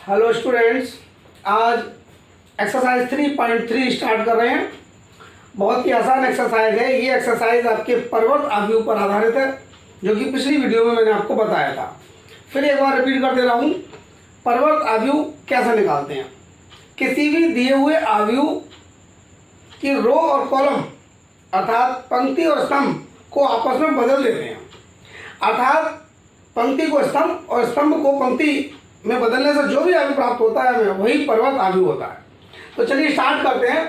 Hello students, आज exercise 3.3 start कर रहे हैं। बहुत ही आसान एक्सरसाइज है। ये एक्सरसाइज आपके पर्वत आव्यूह पर आधारित है, जो कि पिछली वीडियो में मैंने आपको बताया था। फिर एक बार रिपीट कर दे रहा हूँ। पर्वत आव्यूह कैसे निकालते हैं? किसी भी दिए हुए आव्यूह की रो और कॉलम अर्थात पंक्ति और स्तंभ को आपस में बदल देते हैं। अर्थात पंक्ति को स्तंभ और स्तंभ को पंक्ति में बदलने से जो भी आव्यूह प्राप्त होता है हमें, वही पर्वत आव्यूह होता है। तो चलिए स्टार्ट करते हैं।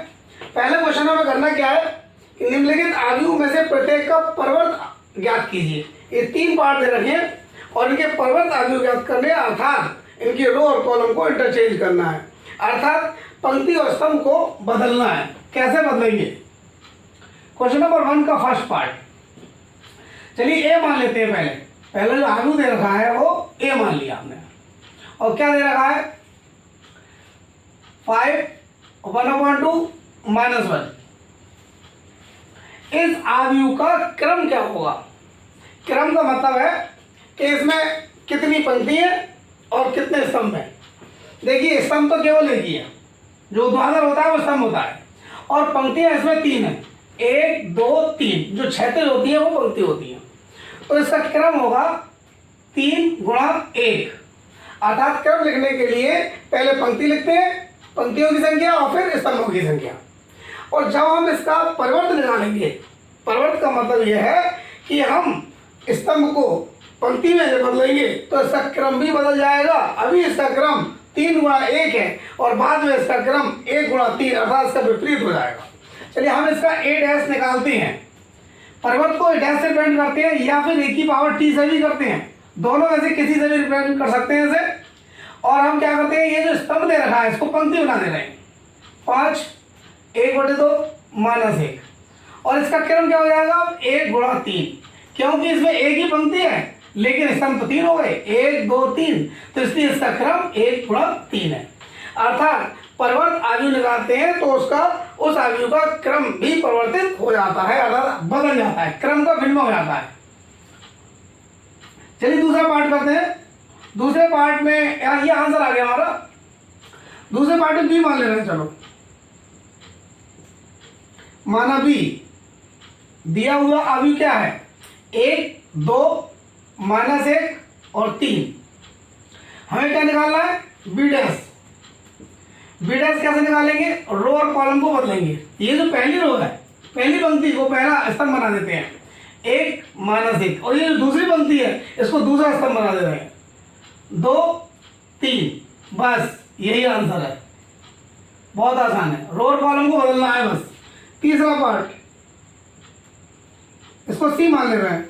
पहले क्वेश्चन में करना क्या है कि निम्नलिखित आव्यूह में से प्रत्येक का पर्वत ज्ञात कीजिए। ये 3 पार्ट दे रखे हैं और इनके पर्वत आव्यूह ज्ञात करने, अर्थात इनकी रो और कॉलम को इंटरचेंज करना है, अर्थात पंक्ति और स्तंभ को बदलना है। कैसे बदलेंगे? क्वेश्चन नंबर 1 का फर्स्ट पार्ट, चलिए ए मान लेते हैं। पहले जो आव्यूह दे रखा है वो ए मान लिया आपने, और क्या दे रखा है 5 1/2 -1। इस आव्यूह का क्रम क्या होगा? क्रम का मतलब है कि इसमें कितनी पंक्ति है और कितने स्तंभ हैं। देखिए, स्तंभ तो केवल एक ही है, जो ऊर्ध्वाधर होता है वो स्तंभ होता है, और पंक्तियां इसमें 3 है, 1 2 3। जो क्षैतिज होती है वो पंक्ति होती है। तो इसका क्रम होगा 3 × 1। अर्थात क्रम लिखने के लिए पहले पंक्ति लिखते हैं, पंक्तियों की संख्या, और फिर स्तंभों की संख्या। और जब हम इसका परिवर्त निकालेंगे, परिवर्त का मतलब यह है कि हम स्तंभ को पंक्ति में जब बदलेंगे तो इसका क्रम भी बदल जाएगा। अभी इसका क्रम 3 × 1 है और बाद में इसका क्रम 1 × 3, अर्थात इसका विपरीत हो जाएगा। चलिए हम इसका a' निकालते हैं। पर्वत को a' से रिप्रेजेंट करते हैं या फिर e⁻t से भी करते हैं। दोनों में से किसी से भी रिप्रेजेंट कर सकते हैं इसे। और हम क्या करते हैं, ये जो स्तंभ दे रखा है इसको पंक्ति बना दे रहे हैं। 5 1/2 -1, और इसका क्रम क्या हो जाएगा 1 × 3, क्योंकि इसमें एक ही पंक्ति है लेकिन स्तंभ तो 3 हो गए, 1 2 3, तो इसलिए इसका क्रम 1 × 3 है। अर्थात पर्वत आव्यूह निकालते हैं तो उसका उस आव्यूह का क्रम भी परिवर्तित हो जाता है, अर्थात बदल जाता है, क्रम का भिन्न हो जाता है। चलिए दूसरा पार्ट करते हैं। दूसरे पार्ट में ये आंसर आ गया हमारा। दूसरे पार्ट में बी मान ले रहे हैं। चलो, माना बी दिया हुआ आव्यूह क्या है 1 2 -1 और 3। हमें क्या निकालना है b'। कैसे निकालेंगे? रो और कॉलम को बदलेंगे। ये जो पहली रो है, पहली पंक्ति को पहला स्तंभ बना देते हैं 1 -1, और ये जो दूसरी पंक्ति है इसको दूसरा स्तंभ बना दे रहे हैं 2 3। बस यही आंसर है। बहुत आसान है, रो और कॉलम को बदलना है बस। तीसरा पार्ट, इसको सी मान ले रहे हैं।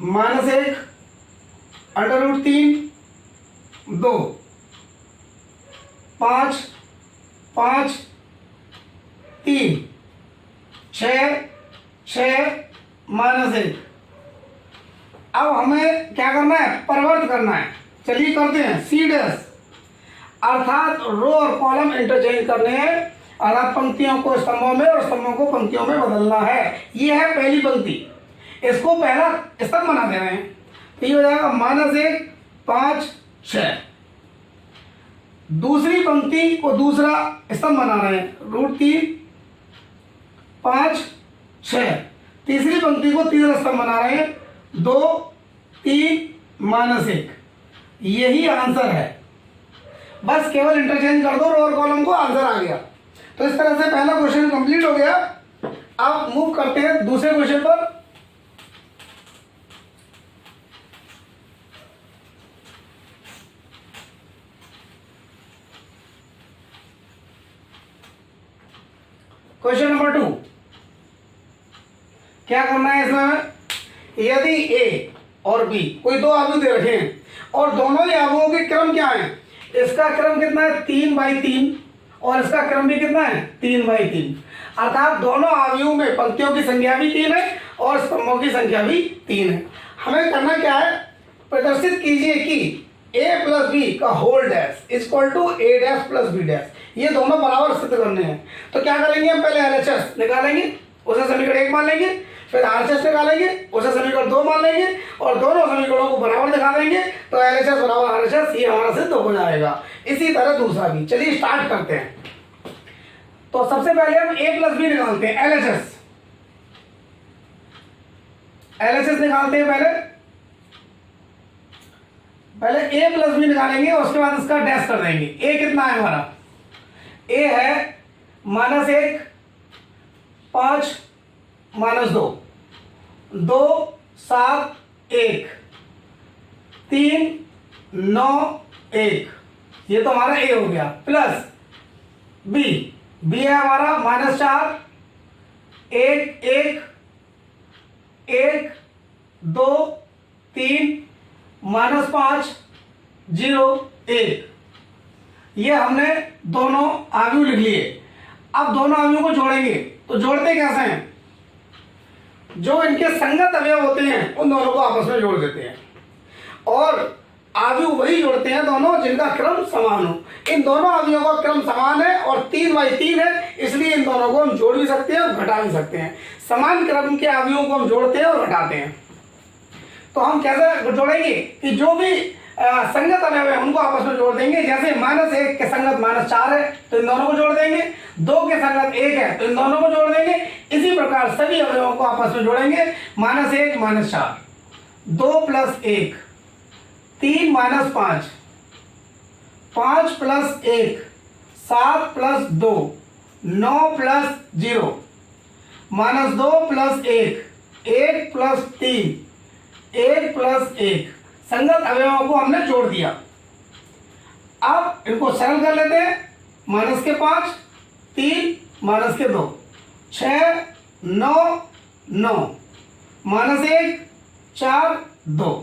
-1 √3 2 5 5 3 6 6 -1। अब हमें क्या करना है, परिवर्त करना है। चलिए करते हैं C'। अर्थात रो और कॉलम इंटरचेंज करने हैं, अर्थात पंक्तियों को स्तंभों में और स्तंभों को पंक्तियों में बदलना है। ये है पहली पंक्ति, इसको पहला स्तंभ बना दे रहे हैं, तो ये हो जाएगा -1 5 6। दूसरी पंक्ति को दूसरा स्तंभ बना रहे हैं √3 5 6। तीसरी पंक्ति को तीसरा स्तंभ बना रहे हैं 2 3 -1। यही आंसर है। बस केवल इंटरचेंज कर दो रो और कॉलम को, आंसर आ गया। तो इस तरह से पहला क्वेश्चन कंप्लीट हो गया। अब मूव करते हैं दूसरे क्वेश्चन पर। क्वेश्चन नंबर 2, क्या करना है इसमें? यदि ए और बी कोई 2 आव्यूह दे रखे हैं और दोनों ही आव्यूहों के क्रम क्या है, इसका क्रम कितना है 3/3, और इसका क्रम भी कितना है 3/3। अर्थात दोनों आव्यूह में पंक्तियों की संख्या भी 3 है और स्तंभों की संख्या भी 3 है। हमें करना क्या है, प्रदर्शित कीजिए कि a + b का whole dash equal to a' + b'। ये दोनों बराबर सिद्ध करने हैं। तो क्या करेंगे, हम पहले LHS निकालेंगे, उसे समीकरण 1 मान लेंगे, फिर RHS निकालेंगे, उसे समीकरण 2 मान लेंगे और दोनों समीकरणों को बराबर दिखा देंगे तो LHS बराबर RHS ये हमारा सिद्ध हो जाएगा। इसी तरह दूसरा भी। चलिए स्टार्ट करते हैं। तो सबसे पहले हम A प्लस बी निकालते हैं, LHS निकालते हैं। पहले A प्लस बी निकालेंगे, उसके बाद इसका डैश कर देंगे। A कितना है हमारा? A है -1 5 -2 2 7 1 3 9 1, ये तो हमारा A हो गया। प्लस B है हमारा -4 1 1 1 2 3 -5 0 1, ये हमने दोनों आव्यूह लिख लिए। अब दोनों आव्यूहों को जोड़ेंगे, तो जोड़ते कैसे हैं? जो इनके संगत अवयव होते हैं उन दोनों को आपस में जोड़ देते हैं, और आव्यूह वही जोड़ते हैं दोनों जिनका क्रम समान हो। इन दोनों अवयवों का क्रम समान है और 3/3 है, इसलिए इन दोनों को हम जोड़ भी सकते हैं और घटा भी सकते हैं। समान क्रम के अवयवों को हम जोड़ते हैं और घटाते हैं। तो हम कैसे जोड़ेंगे कि जो भी संगत अवयव है उनको आपस में जोड़ देंगे। जैसे -1 के संगत -4 है तो इन दोनों को जोड़ देंगे, 2 के संगत 1 है तो इन दोनों को जोड़ देंगे। इसी प्रकार सभी अवयवों को आपस में जोड़ेंगे। -1 -4 2 + 1 3 - 5 5 + 1 7 + 2 9 + 0 -2 + 1 1 + 3 1 + 1, संगत अवयवों को हमने जोड़ दिया। अब इनको सरल कर लेते हैं। -5 3 -2 6 9 9 -1 4 2।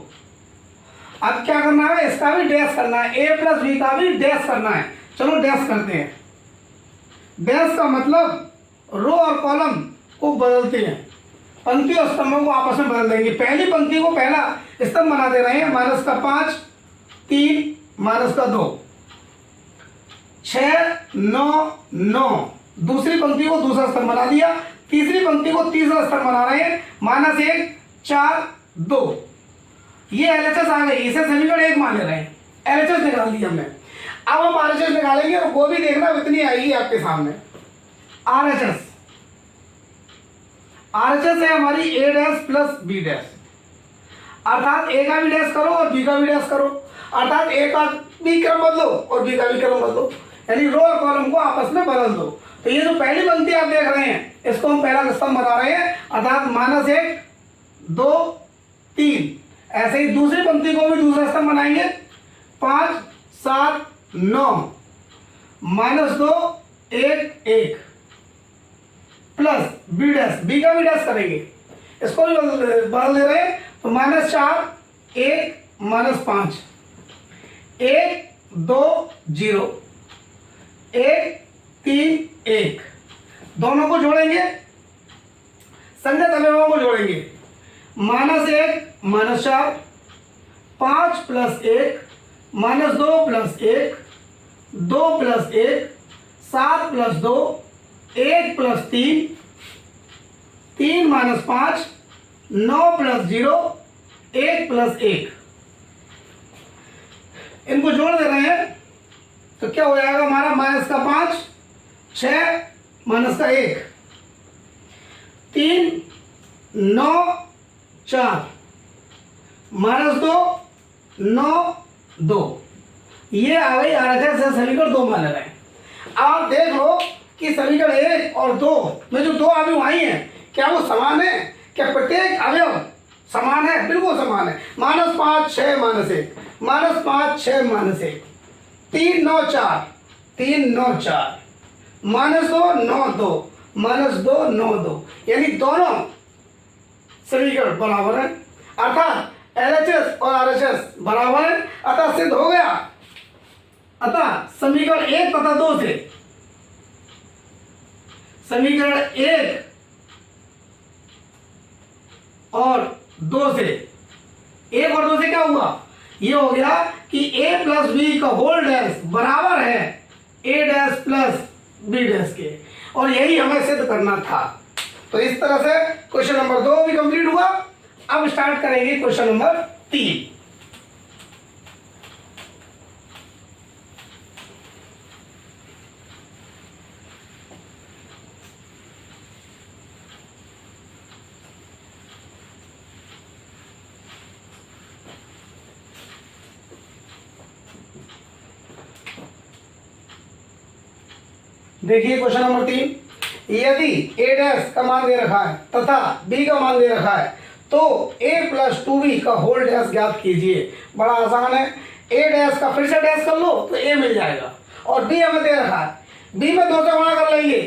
अब क्या करना है? इसका भी डैश करना है, A प्लस बी का भी डैश करना है। चलो डैश करते हैं। डैश का मतलब रो और कॉलम को बदलते हैं, पंक्ति और स्तंभों को आपस में बदल देंगे। पहली पंक्ति को पहला स्तंभ बना दे रहे हैं, -5 3 -2 6 9 9। दूसरी पंक्ति को दूसरा स्तंभ बना दिया, तीसरी पंक्ति को तीसरा स्तंभ बना रहे हैं, -1 4 2। ये LHS आ गई, इसे समीकरण 1 मान ले रहे हैं। LHS निकाल दी हमने। अब हम RHS निकालेंगे और वो भी देखना इतनी आएगी आपके सामने। RHS है हमारी A' प्लस B', अर्थात A का भी डैश करो और B का भी डैश करो, अर्थात A का भी क्रम बदलो और B का भी क्रम बदलो, यानी रो और कॉलम को आपस में बदल दो। तो ये जो पहली पंक्ति आप देख रहे हैं इसको हम पहला स्तंभ बना रहे हैं, अर्थात -1 2 3। ऐसे ही दूसरी पंक्ति को भी दूसरा स्तंभ बनाएंगे, 5 7 9 -2 1 1 प्लस B' का भी डैश करेंगे, इसको भी बदल दे रहे हैं। तो -4 1 -5 1 2 0 1 3 1। दोनों को जोड़ेंगे, संगत अवयवों को जोड़ेंगे। -1 -4 5 + 1 -2 + 1 2 + 1 7 + 2 1 + 3 3 - 5 9 + 0 1 + 1। इनको जोड़ दे रहे हैं तो क्या हो जाएगा हमारा? -5 6 -1 3 9 4 -2 9 2। ये आ गई RHS से समीकरण 2 मान रहे हैं। आप देख लो कि समीकरण 1 और 2 में जो दो अवयव आई हैं क्या वो समान है? क्या प्रत्येक अवयव समान है? बिल्कुल समान है। -5 6 -1 -5 6 -1 3 9 4 3 9 4 -2 9 2 -2 9 2, यानी दोनों समीकरण बराबर है, अर्थात LHS और RHS बराबर है। अतः सिद्ध हो गया। अतः समीकरण 1 तथा 2 से, समीकरण 1 और 2 से, 1 और 2 से क्या हुआ? ये हो गया कि A प्लस बी का होल डैश बराबर है A' प्लस B' के, और यही हमें सिद्ध करना था। तो इस तरह से क्वेश्चन नंबर 2 भी कंप्लीट हुआ। अब स्टार्ट करेंगे क्वेश्चन नंबर 3। देखिए क्वेश्चन नंबर 3, यदि a डैश का मान दे रखा है तथा b का मान दे रखा है तो a प्लस 2b का होल डैश ज्ञात कीजिए। बड़ा आसान है, a डैश का फिर से डैश कर लो तो a मिल जाएगा, और b हमें दे रखा है, b में 2 से गुणा कर लेंगे,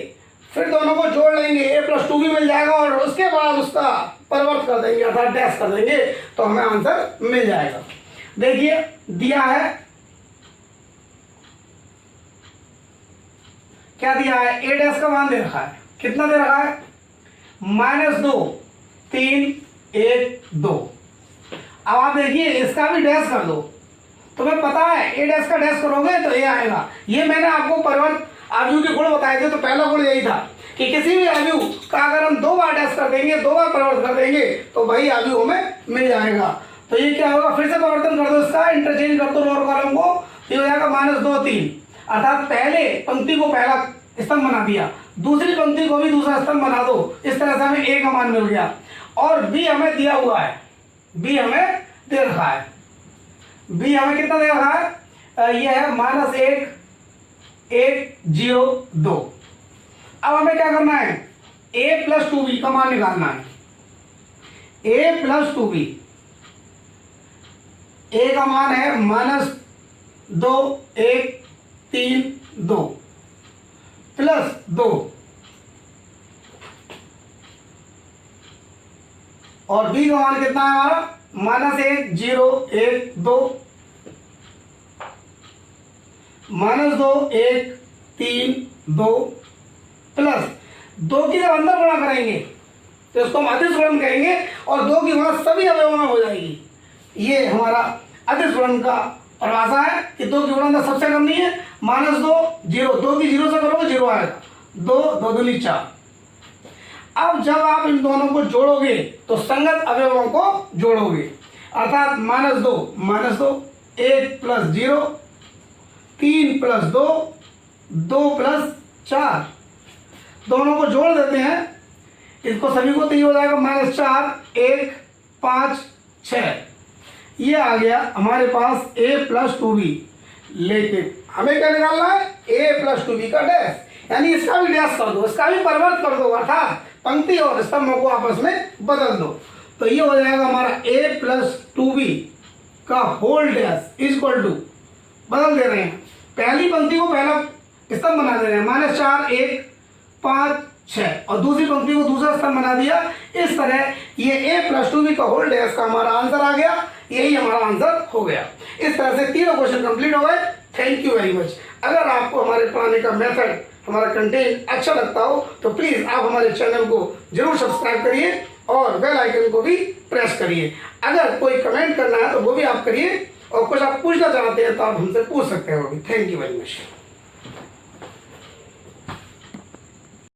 फिर दोनों को जोड़ लेंगे, a प्लस 2b मिल जाएगा, और उसके बाद उसका परिवर्त कर देंगे अर्थात डैश कर देंगे तो हमें आंसर मिल जाएगा। देखिए दिया है, क्या दिया है, a डैश का मान दे रखा है, कितना दे रखा है, -2 3 1 2। अब आप देखिए इसका भी डैश कर दो, तुम्हें पता है a डैश का डैश करोगे तो a आएगा। ये मैंने आपको परिवर्त आव्यूह के गुण बताए थे, तो पहला गुण यही था कि किसी भी आव्यूह का अगर हम 2 बार डैश कर देंगे, 2 बार परिवर्तन कर देंगे तो वही आव्यूह हमें मिल जाएगा। तो ये क्या होगा, फिर से परिवर्तन कर दो, इसका इंटरचेंज कर दो लोअर कॉलम को, ये हो जाएगा -2 3, अर्थात पहले पंक्ति को पहला स्तंभ बना दिया, दूसरी पंक्ति को भी दूसरा स्तंभ बना दो, इस तरह से हमें a का मान मिल गया। और b हमें दिया हुआ है, b हमें दे रखा है, b हमें कितना दे रखा है, ये है -1 1 0 2। अब हमें क्या करना है, a प्लस 2b का मान निकालना है, a प्लस 2b, a का मान है -2 1 3 2 प्लस 2, और b का मान कितना है हमारा, -1 0 1 2 -2 1 3 2 प्लस 2 की जब अंदर गुणा करेंगे तो इसको हम अदिश गुणन कहेंगे, और 2 की गुणा सभी अवयवों में हो जाएगी। ये हमारा अदिश गुणन का परिभाषा है कि 2 की गुणा सबसे करनी है, -2 0, 2 की 0 से करोगे 0 आएगा, 2 2 दूनी 4। अब जब आप इन दोनों को जोड़ोगे तो संगत अवयवों को जोड़ोगे, अर्थात -2 1 प्लस 0 3 प्लस 2 2 प्लस 4, दोनों को जोड़ देते हैं, इसको सभी को, तो ये हो जाएगा -4 1 5 6। ये आ गया हमारे पास a प्लस 2b, लेकिन हमें क्या निकालना है, a प्लस 2b का डैश, यानी इसका भी डैश कर दो, इसका भी परिवर्त कर दो, अर्थात पंक्ति और स्तंभों को आपस में बदल दो। तो ये हो जाएगा हमारा a प्लस 2b का होल डैश इक्वल टू, बदल दे रहे हैं, पहली पंक्ति को पहला स्तंभ बना दे रहे हैं, -4 1 5 6, और दूसरी पंक्ति को दूसरा स्तंभ बना दिया। इस तरह ये a प्लस 2b का होल डैश का हमारा आंसर आ गया, यही हमारा आंसर हो गया। इस तरह से तीनों क्वेश्चन कंप्लीट हो गए। Thank you very much. अगर आपको हमारे पढ़ाने का मेथड, हमारा कंटेंट अच्छा लगता हो तो प्लीज़ आप हमारे चैनल को जरूर सब्सक्राइब करिए और बेल आइकन को भी प्रेस करिए। अगर कोई कमेंट करना है तो वो भी आप करिए, और कुछ आप पूछना चाहते हैं तो आप हमसे पूछ सकते हो। Thank you very much.